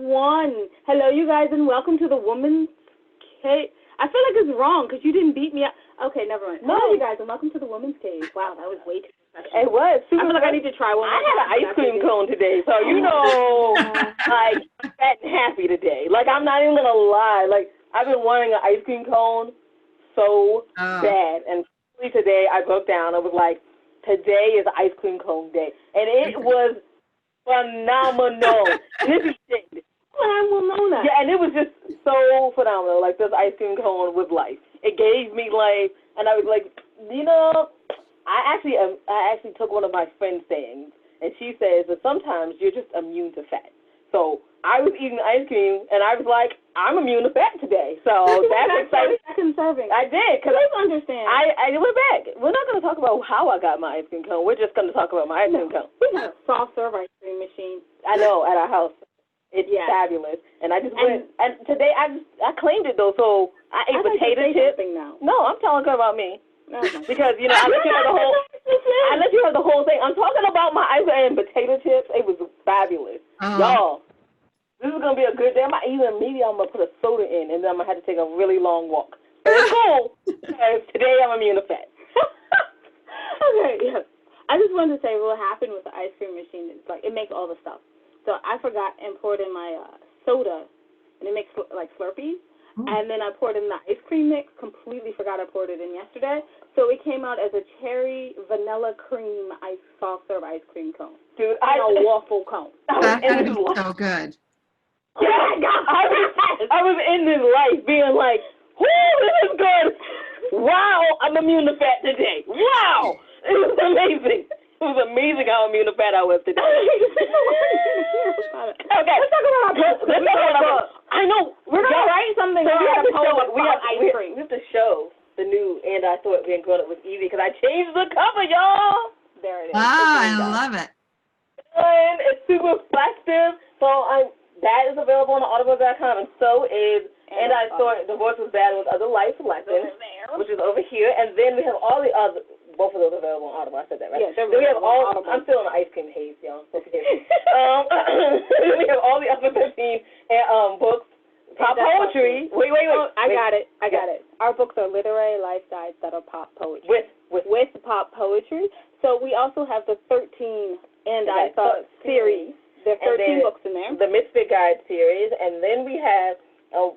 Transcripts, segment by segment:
one. Hello, you guys, and welcome to the Woman's Cave. I feel like it's wrong because you didn't beat me up. Okay, never mind. Hello, you guys, and welcome to the Woman's Cave. Wow, that was way too professional. It was. I feel like I need to try one. I had an ice cream cone today, so you know, like, fat and happy today. Like, I'm not even gonna lie. Like, I've been wanting an ice cream cone so bad, and today I broke down. I was like, today is ice cream cone day, and it was phenomenal. This is shit. I will know that. Yeah, and it was just so phenomenal. Like, this ice cream cone with life. It gave me life, and I was like, you know, I actually took one of my friend's sayings, and she says that sometimes you're just immune to fat. So I was eating ice cream, and I was like, I'm immune to fat today. So that's exciting. Second serving. I did, because I understand. I went back. We're not going to talk about how I got my ice cream cone. We're just going to talk about my ice cream cone. We have a soft serve ice cream machine. I know, at our house. It's fabulous. And I just went, and today I claimed it, though, so I ate potato chips. Now. No, I'm telling her about me. Because, you know, I let you have the whole thing. I'm talking about my ice cream and potato chips. It was fabulous. Y'all, this is going to be a good day. Maybe I'm going to put a soda in, and then I'm going to have to take a really long walk. But it's cool, because today I'm immune to fat. Okay, yeah. I just wanted to say what happened with the ice cream machine is, like, it makes all the stuff. So I forgot and poured in my soda, and it makes, like, Slurpees. And then I poured in the ice cream mix. Completely forgot I poured it in yesterday. So it came out as a cherry vanilla cream soft serve ice cream cone. Dude, a waffle cone. That is so good. I was in this life being like, whoo, this is good. Wow, I'm immune to fat today. Wow. It was amazing. It was amazing how immune to fat I was today. Okay, let's talk about our book. I know. We're going to write something. So we have ice cream. We have to show the new And I Thought Being Grown Up Was Easy, because I changed the cover, y'all. There it is. Wow, I love it. And it's super festive. So that is available on audible.com, and so is And I Thought Divorce Was Bad with Other Life Lessons, which is over here. And then we have all the other. Both of those available on Audible. I said that right. Yeah, then we have all. Audible. I'm still in the ice cream haze, y'all. So we have all the other 15 books. Pop poetry. Wait. I got it. Our books are literary life guides that are pop poetry. With pop poetry. So we also have the 13 And I Thought series. There are 13 books in there. The Misfit Guide series, and then we have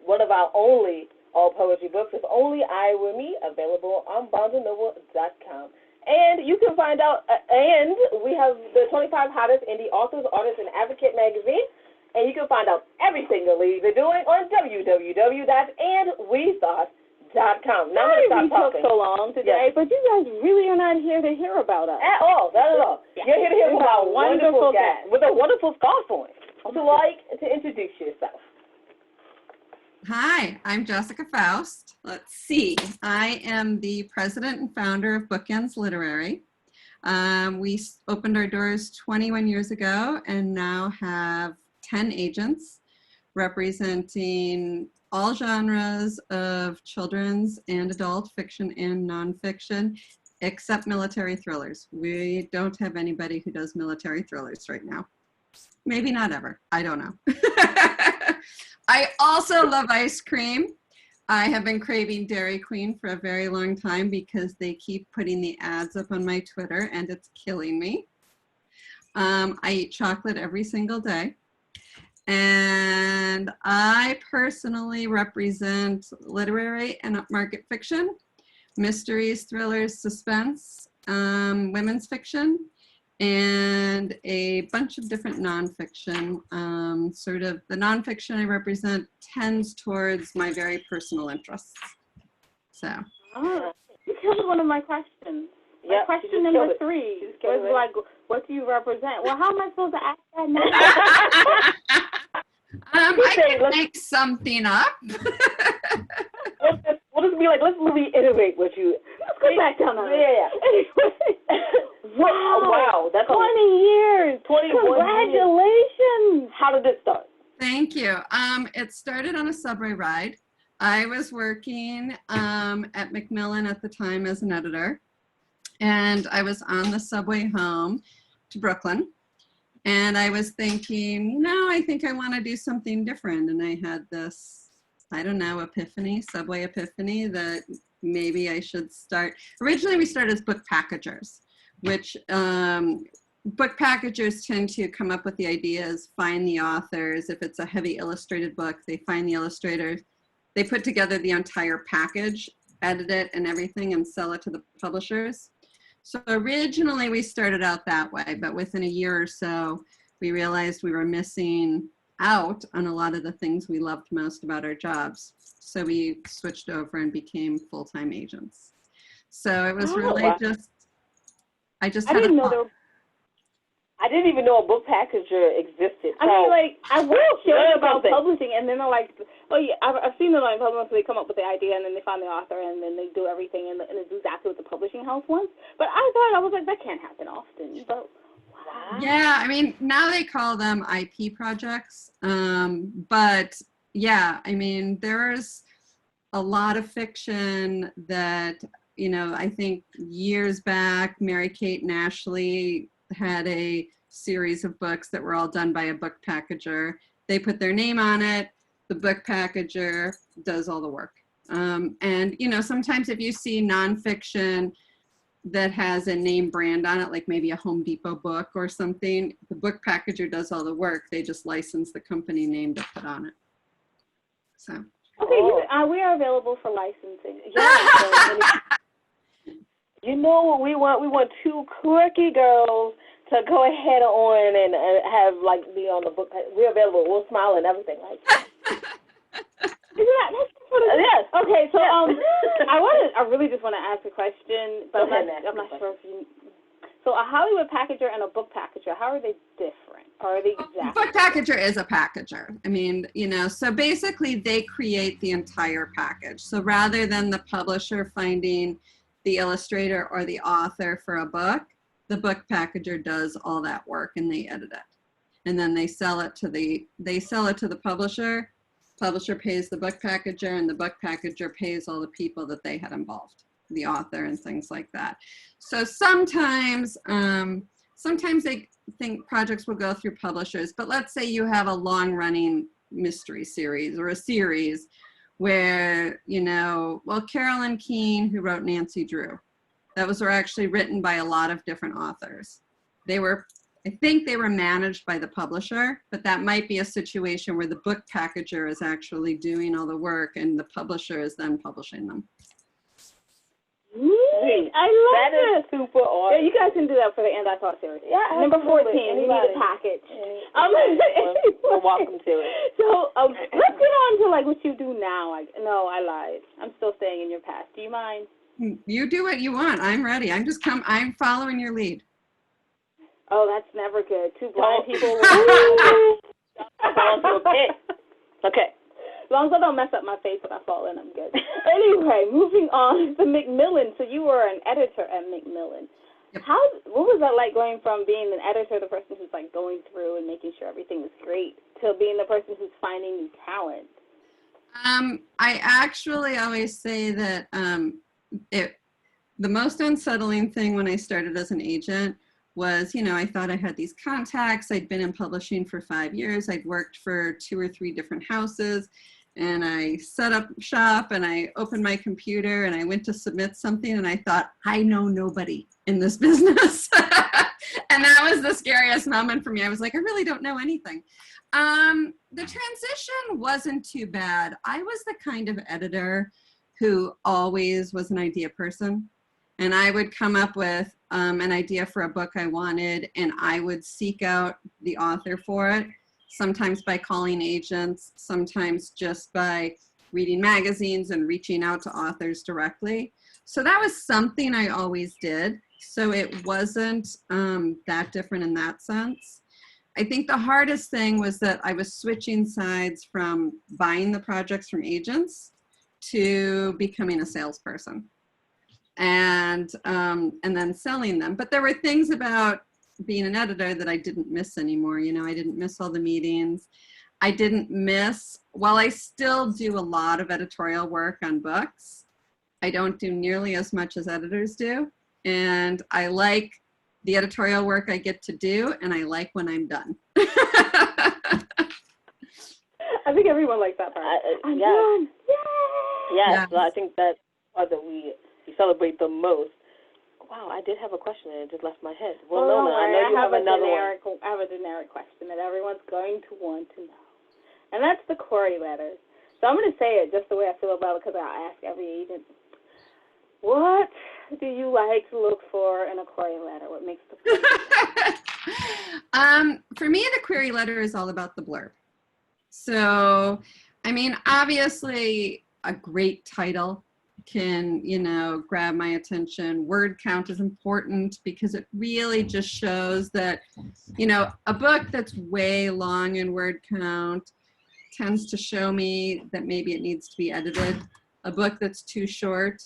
one of our only all poetry books is Only I Were Me, available on BarnesandNoble.com. And you can find out, and we have the 25 hottest indie authors, artists, and advocate magazine, and you can find out everything the ladies are doing on www.andwethought.com. Now I'm going to stop talking. So long today, but you guys really are not here to hear about us. At all, not at all. Yeah. You're here to hear about wonderful guys with a wonderful scarf on. Would you like to introduce yourself? Hi, I'm Jessica Faust. Let's see. I am the president and founder of Bookends Literary. We opened our doors 21 years ago and now have 10 agents representing all genres of children's and adult fiction and nonfiction, except military thrillers. We don't have anybody who does military thrillers right now. Maybe not ever. I don't know. I also love ice cream. I have been craving Dairy Queen for a very long time because they keep putting the ads up on my Twitter and it's killing me. I eat chocolate every single day. And I personally represent literary and upmarket fiction, mysteries, thrillers, suspense, women's fiction, and a bunch of different nonfiction. Sort of the nonfiction I represent tends towards my very personal interests. So. Oh, you killed one of my questions. My question number 3 was like, what do you represent? Well, how am I supposed to ask that now? I can make something up. We'll just be like, let's reiterate what you. Let's go back down on it. Yeah. Wow. That's 20 years. 21 Congratulations. Years. How did it start? Thank you. It started on a subway ride. I was working at Macmillan at the time as an editor, and I was on the subway home to Brooklyn. And I was thinking, no, I think I want to do something different. And I had this, I don't know, epiphany, subway epiphany, that maybe I should start. Originally, we started as book packagers, which book packagers tend to come up with the ideas, find the authors. If it's a heavy illustrated book, they find the illustrators. They put together the entire package, edit it and everything, and sell it to the publishers. So originally we started out that way, but within a year or so, we realized we were missing out on a lot of the things we loved most about our jobs. So we switched over and became full-time agents. So it was really just, I didn't even know a book packager existed. I mean, like, I was sharing about publishing, and then they're like, oh, yeah, I've seen it on publishing, so they come up with the idea, and then they find the author, and then they do everything, and it's exactly what the publishing house wants. But I was like, that can't happen often. But wow. Yeah, I mean, now they call them IP projects. But yeah, I mean, there's a lot of fiction that, you know, I think years back, Mary-Kate and Ashley had a series of books that were all done by a book packager. They put their name on it. The book packager does all the work. And, you know, sometimes if you see nonfiction that has a name brand on it, like maybe a Home Depot book or something, the book packager does all the work. They just license the company name to put on it. So. Okay, we are available for licensing. Yeah, you know what we want? We want two quirky girls to go ahead on and have, like, be on the book. We're available. We'll smile and everything. Like. Yes. Okay, so I really just want to ask a question, but I'm not sure if you. So a Hollywood packager and a book packager, how are they different? Or are they exactly? Book packager is a packager. I mean, you know, so basically they create the entire package. So rather than the publisher finding the illustrator or the author for a book, the book packager does all that work and they edit it. And then they sell it to the publisher. Publisher pays the book packager, and the book packager pays all the people that they had involved, the author and things like that. So sometimes they think projects will go through publishers, but let's say you have a long-running mystery series or a series where, you know, well, Carolyn Keene, who wrote Nancy Drew, those were actually written by a lot of different authors. I think they were managed by the publisher, but that might be a situation where the book packager is actually doing all the work and the publisher is then publishing them. Neat. I love that. Is super awesome. Yeah, you guys can do that for the And I Thought series. Yeah, Number 14, you need a package. We're welcome to it. So let's get on to, like, what you do now. No, I lied. I'm still staying in your past. Do you mind? You do what you want. I'm ready. I'm following your lead. Oh, that's never good. Two blind people. Okay. As long as I don't mess up my face when I fall in, I'm good. Anyway, moving on to Macmillan. So you were an editor at Macmillan. Yep. What was that like, going from being an editor, the person who's, like, going through and making sure everything is great, to being the person who's finding new talent? I actually always say that the most unsettling thing when I started as an agent was, you know, I thought I had these contacts. I'd been in publishing for 5 years. I'd worked for 2 or 3 different houses, and I set up shop and I opened my computer and I went to submit something and I thought, I know nobody in this business. And that was the scariest moment for me. I was like, I really don't know anything. The transition wasn't too bad. I was the kind of editor who always was an idea person. And I would come up with an idea for a book I wanted, and I would seek out the author for it, sometimes by calling agents, sometimes just by reading magazines and reaching out to authors directly. So that was something I always did. So it wasn't that different in that sense. I think the hardest thing was that I was switching sides from buying the projects from agents to becoming a salesperson. And then selling them. But there were things about being an editor that I didn't miss anymore. You know, I didn't miss all the meetings. I didn't miss, while I still do a lot of editorial work on books, I don't do nearly as much as editors do. And I like the editorial work I get to do, and I like when I'm done. I think everyone likes that part. I'm done. Yay! Yes, I think that's part that we celebrate the most. Wow, I did have a question and it just left my head. Well, no, I know you have another one. I have a generic question that everyone's going to want to know. And that's the query letter. So I'm going to say it just the way I feel about it because I'll ask every agent, what do you like to look for in a query letter? What makes the For me, the query letter is all about the blurb. So, I mean, obviously a great title can, you know, grab my attention. Word count is important because it really just shows that, you know, a book that's way long in word count tends to show me that maybe it needs to be edited. A book that's too short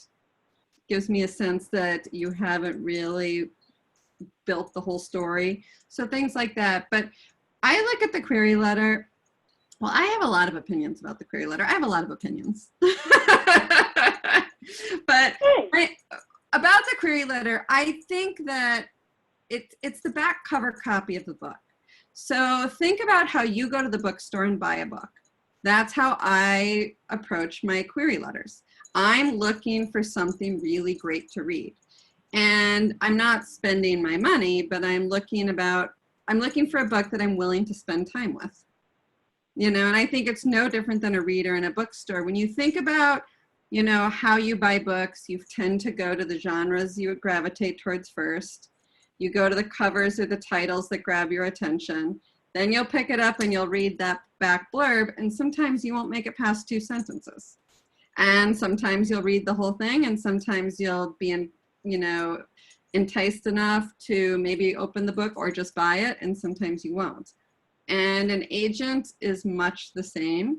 gives me a sense that you haven't really built the whole story. So things like that. But I look at the query letter. Well, I have a lot of opinions about the query letter. I have a lot of opinions. But about the query letter, I think that it's the back cover copy of the book. So think about how you go to the bookstore and buy a book. That's how I approach my query letters. I'm looking for something really great to read. And I'm not spending my money, but I'm looking for a book that I'm willing to spend time with. You know, and I think it's no different than a reader in a bookstore. When you think about, you know, how you buy books, you tend to go to the genres you would gravitate towards first. You go to the covers or the titles that grab your attention. Then you'll pick it up and you'll read that back blurb, and sometimes you won't make it past 2 sentences. And sometimes you'll read the whole thing, and sometimes you'll be enticed enough to maybe open the book or just buy it, and sometimes you won't. And an agent is much the same.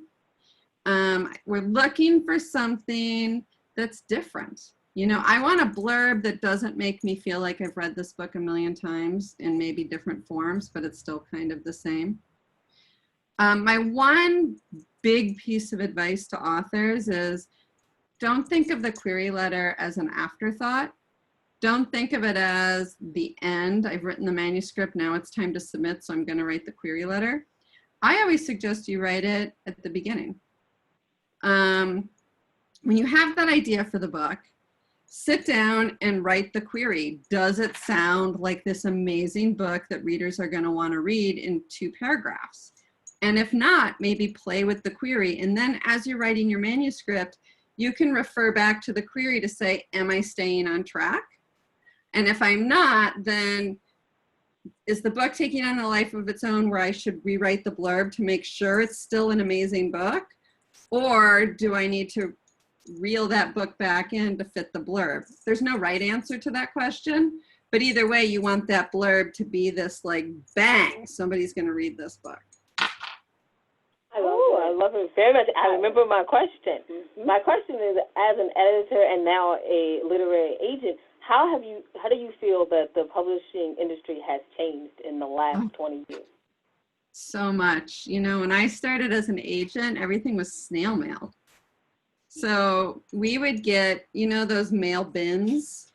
We're looking for something that's different. You know, I want a blurb that doesn't make me feel like I've read this book a million times in maybe different forms, but it's still kind of the same. My one big piece of advice to authors is don't think of the query letter as an afterthought. Don't think of it as the end. I've written the manuscript, now it's time to submit, so I'm going to write the query letter. I always suggest you write it at the beginning. When you have that idea for the book, sit down and write the query. Does it sound like this amazing book that readers are going to want to read in 2 paragraphs? And if not, maybe play with the query. And then as you're writing your manuscript, you can refer back to the query to say, am I staying on track? And if I'm not, then is the book taking on a life of its own where I should rewrite the blurb to make sure it's still an amazing book? Or do I need to reel that book back in to fit the blurb? There's no right answer to that question, but either way, you want that blurb to be this like, bang, somebody's going to read this book. I love it very much. I remember my question. My question is, as an editor and now a literary agent, how do you feel that the publishing industry has changed in the last 20 years? So much. You know, when I started as an agent, everything was snail mail. So we would get, you know, those mail bins?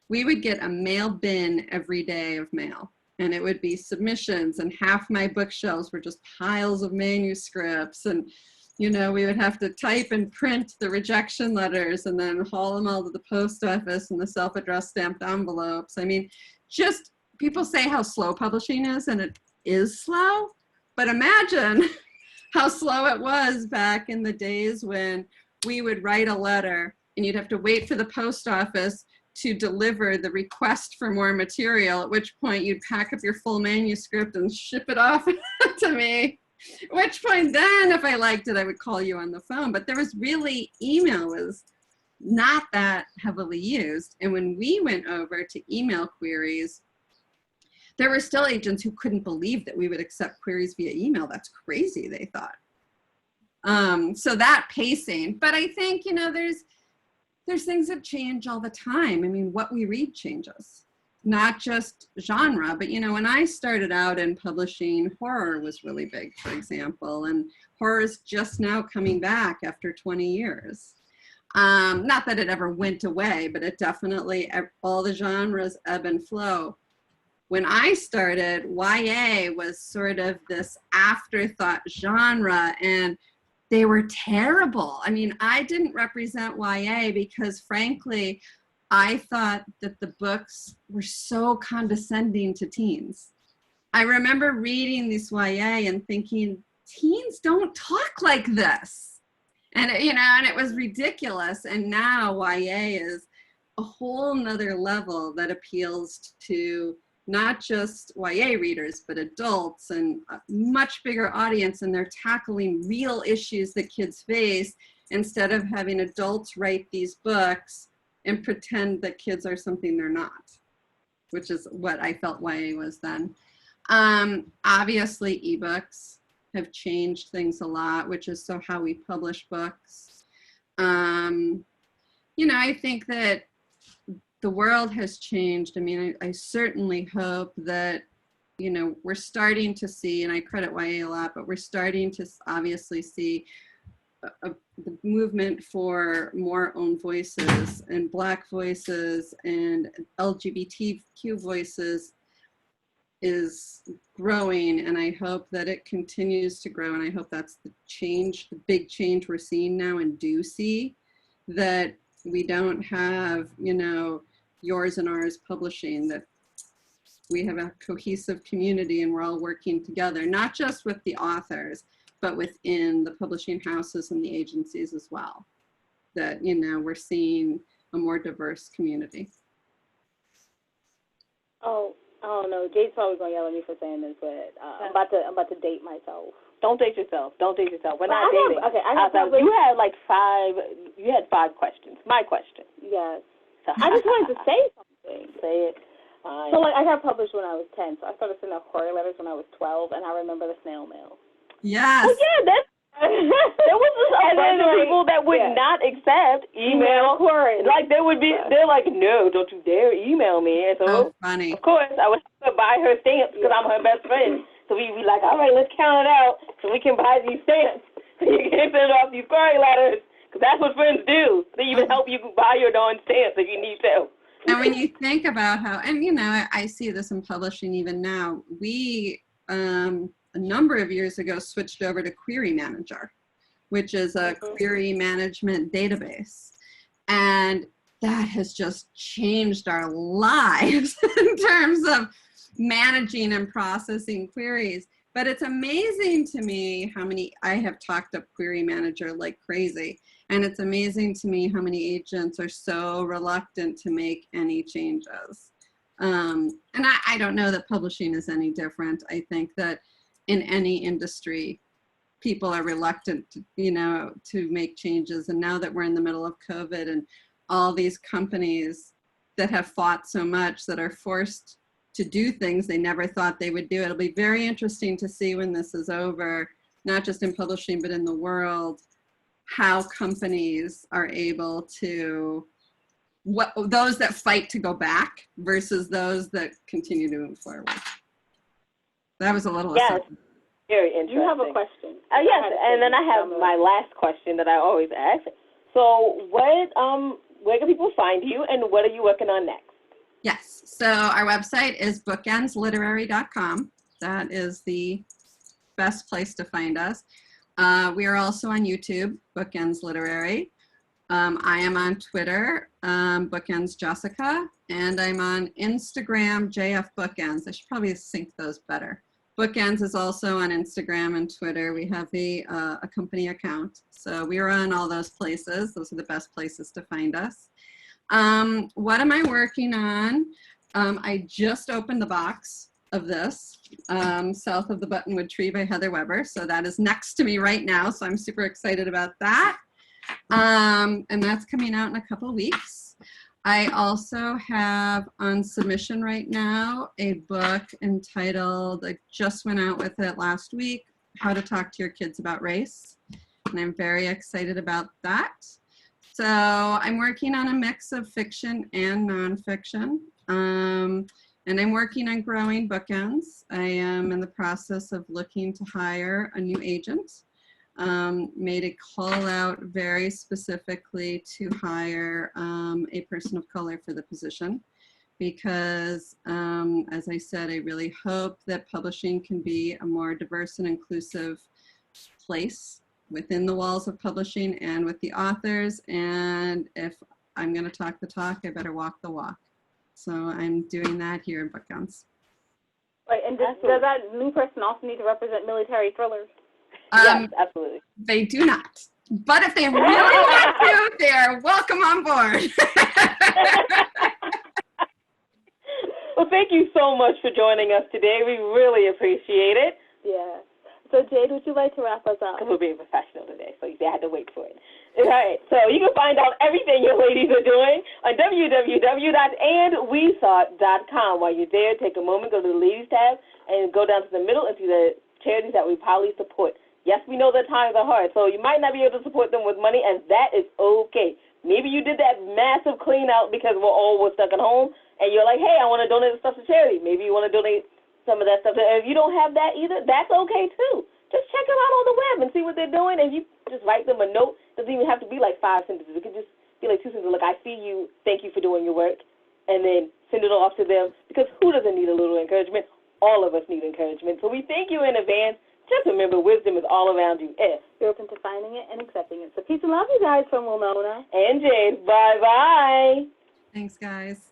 We would get a mail bin every day of mail. And it would be submissions, and half my bookshelves were just piles of manuscripts. And, you know, we would have to type and print the rejection letters and then haul them all to the post office in the self-addressed stamped envelopes. I mean, just people say how slow publishing is, and it is slow. But imagine how slow it was back in the days when we would write a letter and you'd have to wait for the post office to deliver the request for more material, at which point you'd pack up your full manuscript and ship it off to me. At which point then, if I liked it, I would call you on the phone. But there was really, email was not that heavily used. And when we went over to email queries, there were still agents who couldn't believe that we would accept queries via email. That's crazy, they thought. So that pacing. But I think, you know, there's things that change all the time. I mean, what we read changes, not just genre, but, you know, when I started out in publishing, horror was really big, for example, and horror is just now coming back after 20 years. Not that it ever went away, but it definitely, all the genres ebb and flow. when I started, YA was sort of this afterthought genre, and they were terrible. I mean, I didn't represent YA because, frankly, I thought that the books were so condescending to teens. I remember reading this YA and thinking, teens don't talk like this. And, and it was ridiculous. And now YA is a whole nother level that appeals to not just YA readers, but adults and a much bigger audience. And they're tackling real issues that kids face instead of having adults write these books and pretend that kids are something they're not, which is what I felt YA was then. Obviously, ebooks have changed things a lot, which is so how we publish books. I think that the world has changed. I mean, I certainly hope that, we're starting to see, and I credit YA a lot, but we're starting to obviously see the movement for more own voices and Black voices and LGBTQ voices is growing, and I hope that it continues to grow, and I hope that's the change, the big change we're seeing now and do see, that we don't have, yours and ours publishing, that we have a cohesive community and we're all working together, not just with the authors, but within the publishing houses and the agencies as well, that, we're seeing a more diverse community. Oh no, Jade's probably gonna yell at me for saying this, but I'm about to date myself. Don't date yourself. Don't date yourself. We're But not dating. You had 5 questions. My question. Yes. So I just wanted to say something. Say it. Fine. So I got published when I was 10. So I started sending out query letters when I was 12, and I remember the snail mail. Yes. Well, yeah, that's. There was a bunch of people that would not accept email. Like they're like, no, don't you dare email me. And so funny. Of course, I would have to buy her stamps because I'm her best friend. So we'd be like, all right, let's count it out so we can buy these stamps. So you can send off these query letters because that's what friends do. They even help you buy your darn stamps if you need to. And when you think about how, and I see this in publishing even now, we a number of years ago switched over to Query Manager, which is a query management database. And that has just changed our lives in terms of managing and processing queries. But it's amazing to me how many, I have talked up Query Manager like crazy. And it's amazing to me how many agents are so reluctant to make any changes. And I don't know that publishing is any different. I think that in any industry, people are reluctant to, to make changes. And now that we're in the middle of COVID and all these companies that have fought so much that are forced to do things they never thought they would do, it'll be very interesting to see when this is over, not just in publishing, but in the world, how companies are able to, those that fight to go back versus those that continue to move forward. That was a little assumption. Very interesting. You have a question. Yes, and then I have my last question that I always ask. So where can people find you, and what are you working on next? Yes, so our website is bookendsliterary.com. That is the best place to find us. We are also on YouTube, Bookends Literary. I am on Twitter, Bookends Jessica, and I'm on Instagram, JF Bookends. I should probably sync those better. Bookends is also on Instagram and Twitter. We have a company account. So we are on all those places. Those are the best places to find us. What am I working on? I just opened the box of this, South of the Buttonwood Tree by Heather Weber. So that is next to me right now. So I'm super excited about that. And that's coming out in a couple of weeks. I also have on submission right now a book entitled, I just went out with it last week, How to Talk to Your Kids About Race. And I'm very excited about that. So I'm working on a mix of fiction and nonfiction. And I'm working on growing Bookends. I am in the process of looking to hire a new agent. Made a call out very specifically to hire a person of color for the position. because, as I said, I really hope that publishing can be a more diverse and inclusive place within the walls of publishing and with the authors. And if I'm going to talk the talk, I better walk the walk. So I'm doing that here in Bookends. Right, and does that new person also need to represent military thrillers? Yes, absolutely. They do not. But if they really want to, they are welcome on board. Well, thank you so much for joining us today. We really appreciate it. Yeah. So, Jade, would you like to wrap us up? Because we're being professional today, so you had to wait for it. All right, so you can find out everything your ladies are doing on www.andwethought.com. While you're there, take a moment, go to the ladies tab, and go down to the middle and see the charities that we probably support. Yes, we know that times are hard, so you might not be able to support them with money, and that is okay. Maybe you did that massive clean out because we're all stuck at home, and you're like, hey, I want to donate the stuff to charity. Maybe you want to donate some of that stuff. And if you don't have that either, that's okay too. Just check them out on the web and see what they're doing, and you just write them a note. It doesn't even have to be like 5 sentences. It could just be like 2 sentences. Look, I see you. Thank you for doing your work. And then send it off to them, because who doesn't need a little encouragement? All of us need encouragement. So we thank you in advance. Just remember, wisdom is all around you. You're open to finding it and accepting it. So peace and love, you guys, from Winona and Jade. Bye-bye. Thanks, guys.